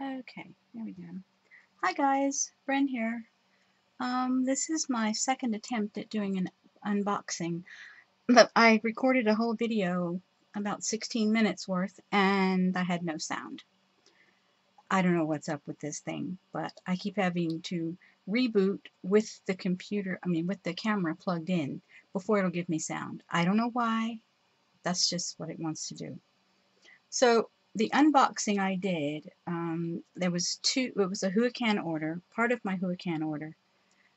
Okay, there we go. Hi guys, Bren here. This is my second attempt at doing an unboxing, but I recorded a whole video about 16 minutes worth and I had no sound. I don't know what's up with this thing, but I keep having to reboot with the computer, with the camera plugged in before it'll give me sound. I don't know why, that's just what it wants to do. So the unboxing I did, it was a WYQN order, part of my WYQN order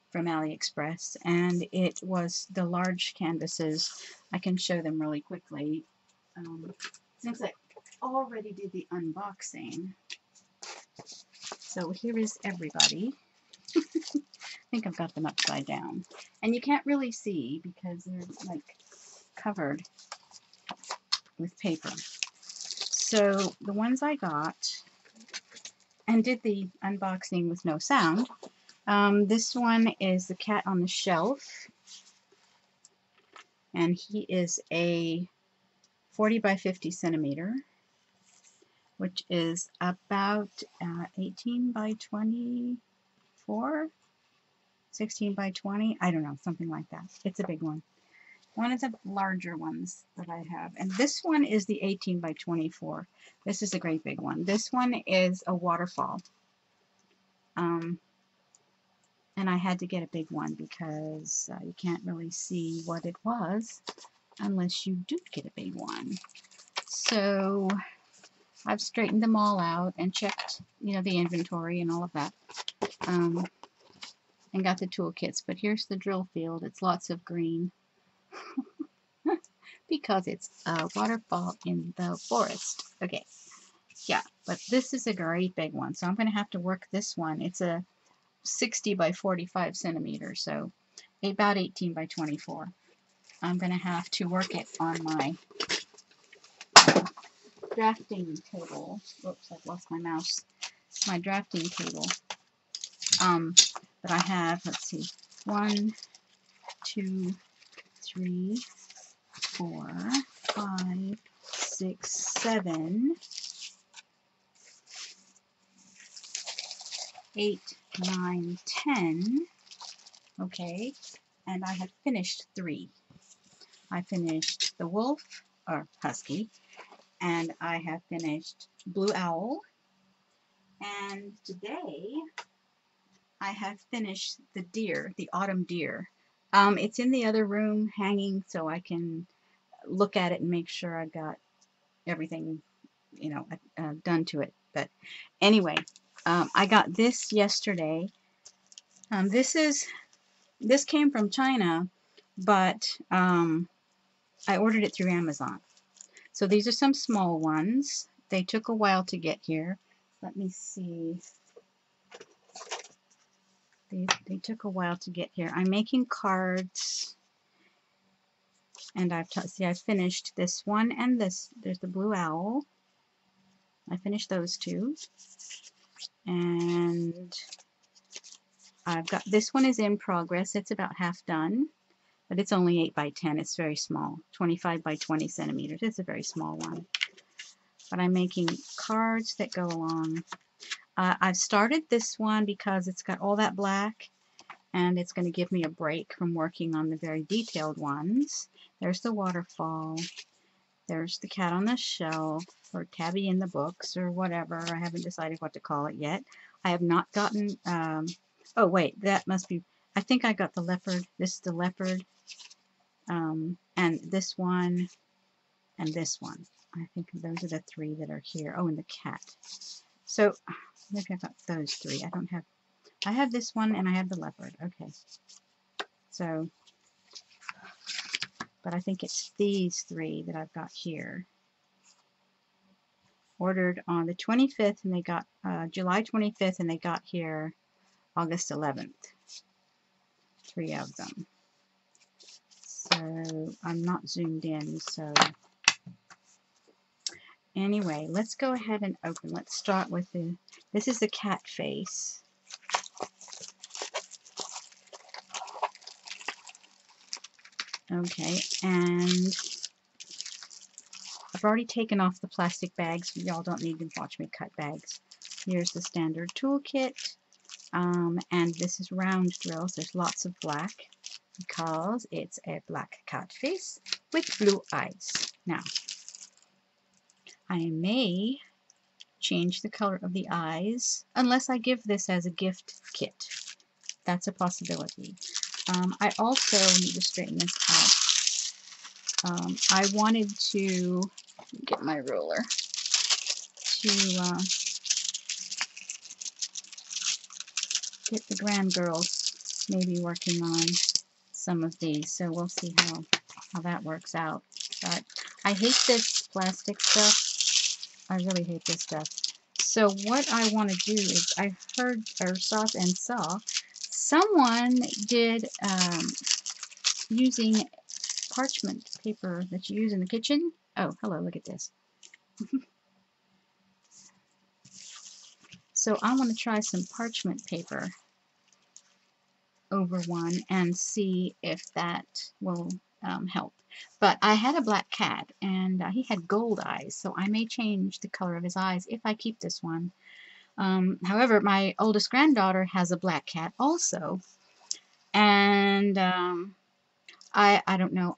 from AliExpress, and it was the large canvases. I can show them really quickly. Since I already did the unboxing, so here is everybody. I think I've got them upside down, and you can't really see because they're like covered with paper. So the ones I got and did the unboxing with no sound. This one is the cat on the shelf, and he is a 40 by 50 centimeter, which is about 18 by 24, 16 by 20, I don't know, something like that. It's a big one. One of the larger ones that I have, and this one is the 18 by 24. This is a great big one. This one is a waterfall. And I had to get a big one because you can't really see what it was unless you do get a big one. So I've straightened them all out and checked, the inventory and all of that, and got the toolkits. But here's the drill field. It's lots of green because it's a waterfall in the forest. Okay, yeah, but this is a great big one, so I'm going to have to work this one. It's a 60 by 45 centimeters, so about 18 by 24. I'm going to have to work it on my drafting table. Oops, I've lost my mouse. My drafting table. But I have, let's see, 1, 2, 3, 4, 5, 6, 7, 8, 9, 10. Okay, and I have finished 3. I finished the wolf, or husky, and I have finished blue owl, and today I have finished the deer, the autumn deer. It's in the other room hanging so I can look at it and make sure I got everything, done to it. But anyway, I got this yesterday. This came from China, but I ordered it through Amazon. So these are some small ones. They took a while to get here. Let me see. They took a while to get here. I'm making cards, and I've finished this one and this. There's the blue owl. I finished those two, and I've got this one is in progress. It's about half done, but it's only 8 by 10. It's very small, 25 by 20 centimeters. It's a very small one. But I'm making cards that go along. I've started this one because it's got all that black, and it's going to give me a break from working on the very detailed ones. There's the waterfall. There's the cat on the shelf, or Tabby in the books, or whatever. I haven't decided what to call it yet. I have not gotten, oh wait, that must be, I think I got the leopard. This is the leopard, and this one, and this one. I think those are the 3 that are here. Oh, and the cat. So maybe I got those 3. I have this one and I have the leopard. Okay. So, but I think it's these 3 that I've got here. Ordered on the 25th, and they got July 25th, and they got here August 11th. 3 of them. So I'm not zoomed in, so anyway, let's go ahead and open. Let's start with this is the cat face. Okay, and I've already taken off the plastic bags. Y'all don't need to watch me cut bags. Here's the standard toolkit. And this is round drills. There's lots of black because it's a black cat face with blue eyes. Now, I may change the color of the eyes unless I give this as a gift kit. That's a possibility. I also need to straighten this out. I wanted to get my ruler to get the grand girls maybe working on some of these, so we'll see how that works out. But I hate this plastic stuff. I really hate this stuff. So what I want to do is, I heard or saw someone did using parchment paper that you use in the kitchen. Oh, hello, look at this. So I want to try some parchment paper over one and see if that will help. But I had a black cat and he had gold eyes, so I may change the color of his eyes if I keep this one. However, my oldest granddaughter has a black cat also, and I don't know.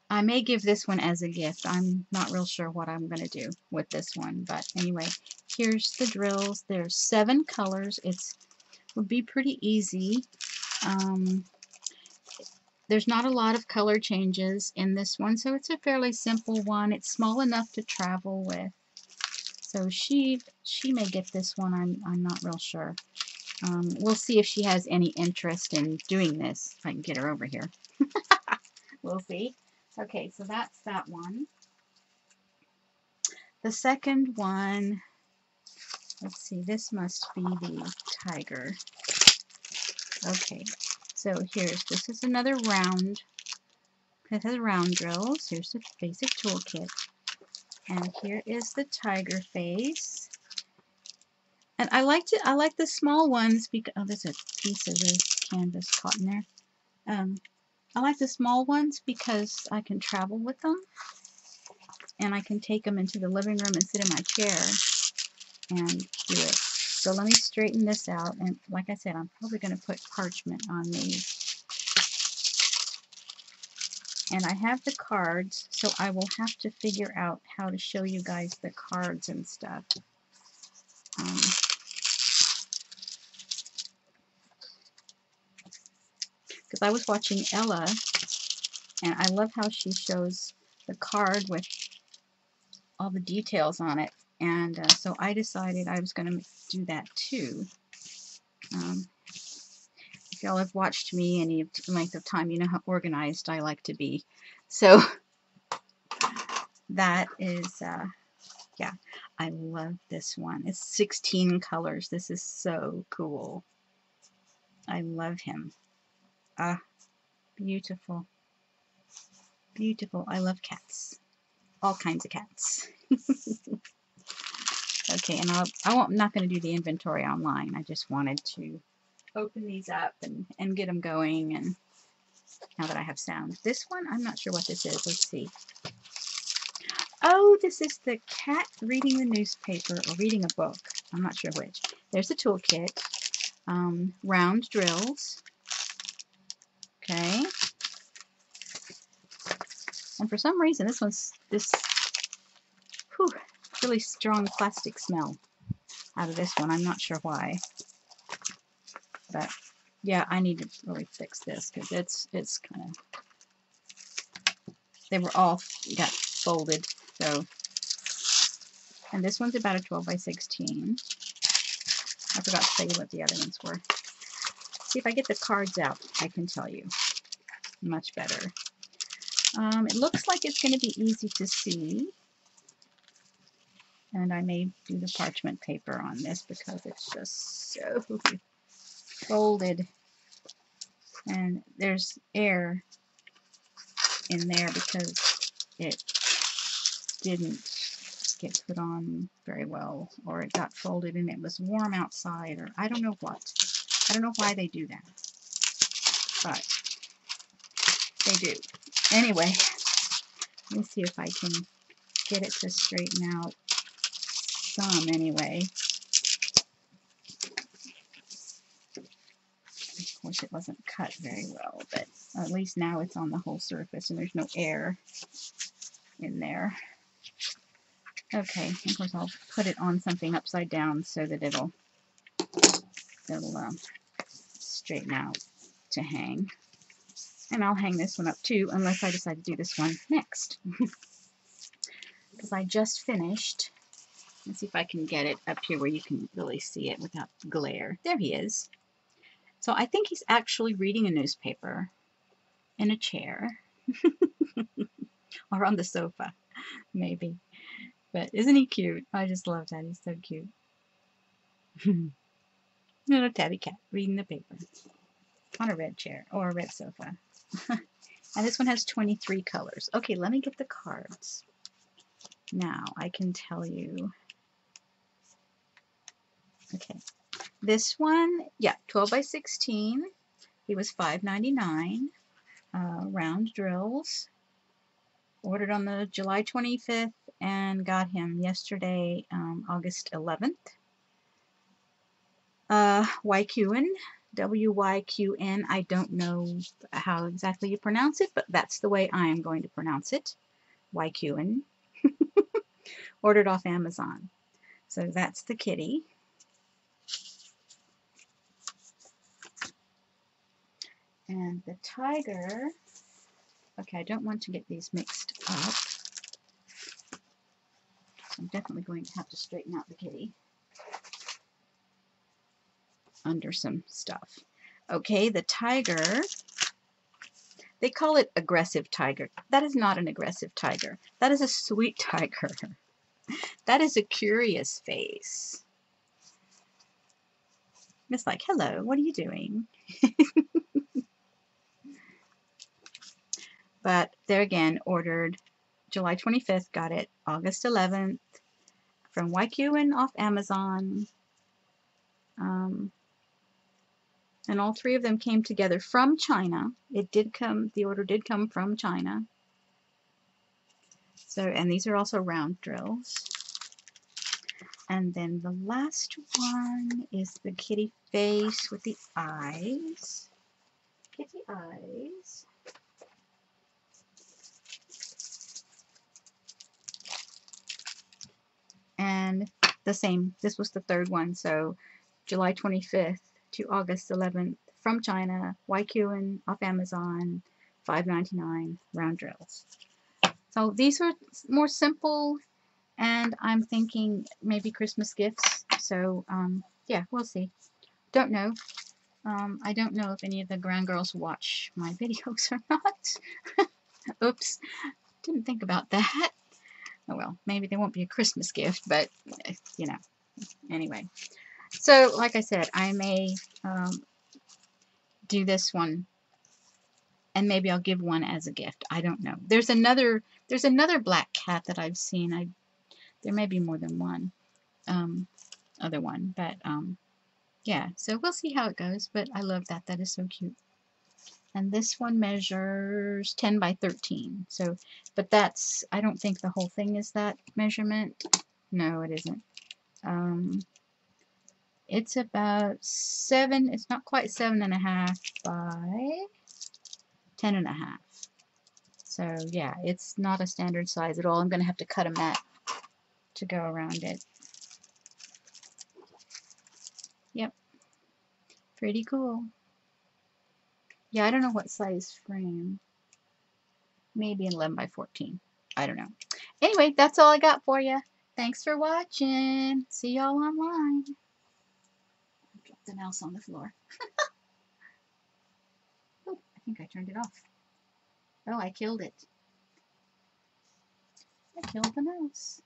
I may give this one as a gift. I'm not real sure what I'm going to do with this one, but anyway, here's the drills. There's 7 colors. Would be pretty easy. There's not a lot of color changes in this one, so it's a fairly simple one. It's small enough to travel with. So she may get this one. I'm not real sure. We'll see if she has any interest in doing this. If I can get her over here. We'll see. Okay, so that's that one. The second one, let's see, this must be the tiger. Okay, so this is another round. It has round drills. Here's the basic toolkit. And here is the tiger face. And I like the small ones because, oh, there's a piece of this canvas caught in there. I like the small ones because I can travel with them. And I can take them into the living room and sit in my chair and do it. So let me straighten this out. And like I said, I'm probably going to put parchment on these. And I have the cards, so I will have to figure out how to show you guys the cards and stuff. Because I was watching Ella, and I love how she shows the card with all the details on it. And so I decided I was going to do that too. If y'all have watched me any length of time, you know how organized I like to be. So that is, yeah, I love this one. It's 16 colors. This is so cool. I love him. Ah, beautiful. Beautiful. I love cats. All kinds of cats. Okay, and I'm not going to do the inventory online. I just wanted to open these up and get them going, and now that I have sound. This one, I'm not sure what this is. Let's see. Oh, this is the cat reading the newspaper or reading a book. I'm not sure which. There's the toolkit. Round drills. Okay. And for some reason, this really strong plastic smell out of this one. I'm not sure why. But yeah, I need to really fix this because it's kind of, they were all got folded. So, and this one's about a 12 by 16. I forgot to tell you what the other ones were. See, if I get the cards out, I can tell you much better. It looks like it's going to be easy to see. And I may do the parchment paper on this because it's just so folded. And there's air in there because it didn't get put on very well, or it got folded and it was warm outside, or I don't know what. I don't know why they do that, but they do. Anyway, let me see if I can get it to straighten out some anyway. Of course, it wasn't cut very well, but at least now it's on the whole surface and there's no air in there. Okay, of course I'll put it on something upside down so that it'll straighten out to hang. And I'll hang this one up too, unless I decide to do this one next. Because I just finished. Let's see if I can get it up here where you can really see it without glare. There he is. So I think he's actually reading a newspaper in a chair. Or on the sofa, maybe. But isn't he cute? I just love that. He's so cute. Little tabby cat reading the paper on a red chair or a red sofa. And this one has 23 colors. Okay, let me get the cards. Now I can tell you. Okay, this one, yeah, 12 by 16. He was $5.99. Round drills. Ordered on the July 25th and got him yesterday, August 11th. WYQN, WYQN. I don't know how exactly you pronounce it, but that's the way I am going to pronounce it. WYQN. Ordered off Amazon. So that's the kitty. And the tiger. Okay, I don't want to get these mixed up. I'm definitely going to have to straighten out the kitty under some stuff. Okay, the tiger. They call it aggressive tiger. That is not an aggressive tiger. That is a sweet tiger. That is a curious face. It's like, hello, what are you doing? But there again, ordered July 25th, got it August 11th from WYQN off Amazon. And all three of them came together from China. It did come, the order did come from China. So, and these are also round drills. And then the last one is the kitty face with the eyes. Kitty eyes. And the same, this was the third one, so July 25th to August 11th from China, WYQN off Amazon, $5.99 round drills. So these are more simple, and I'm thinking maybe Christmas gifts. So yeah, we'll see. Don't know. I don't know if any of the grand girls watch my videos or not. Oops, didn't think about that. Oh well, maybe they won't be a Christmas gift, but you know, anyway. So like I said, I may do this one, and maybe I'll give one as a gift. I don't know. There's another black cat that I've seen. There may be more than one other one, but yeah. So we'll see how it goes. But I love that. That is so cute. And this one measures 10 by 13. So, but that's, I don't think the whole thing is that measurement. No, it isn't. It's about 7, it's not quite 7.5 by 10.5. So yeah, it's not a standard size at all. I'm going to have to cut a mat to go around it. Yep. Pretty cool. Yeah, I don't know what size frame. Maybe an 11 by 14. I don't know. Anyway, that's all I got for you. Thanks for watching. See y'all online. I dropped the mouse on the floor. Oh, I think I turned it off. Oh, I killed it. I killed the mouse.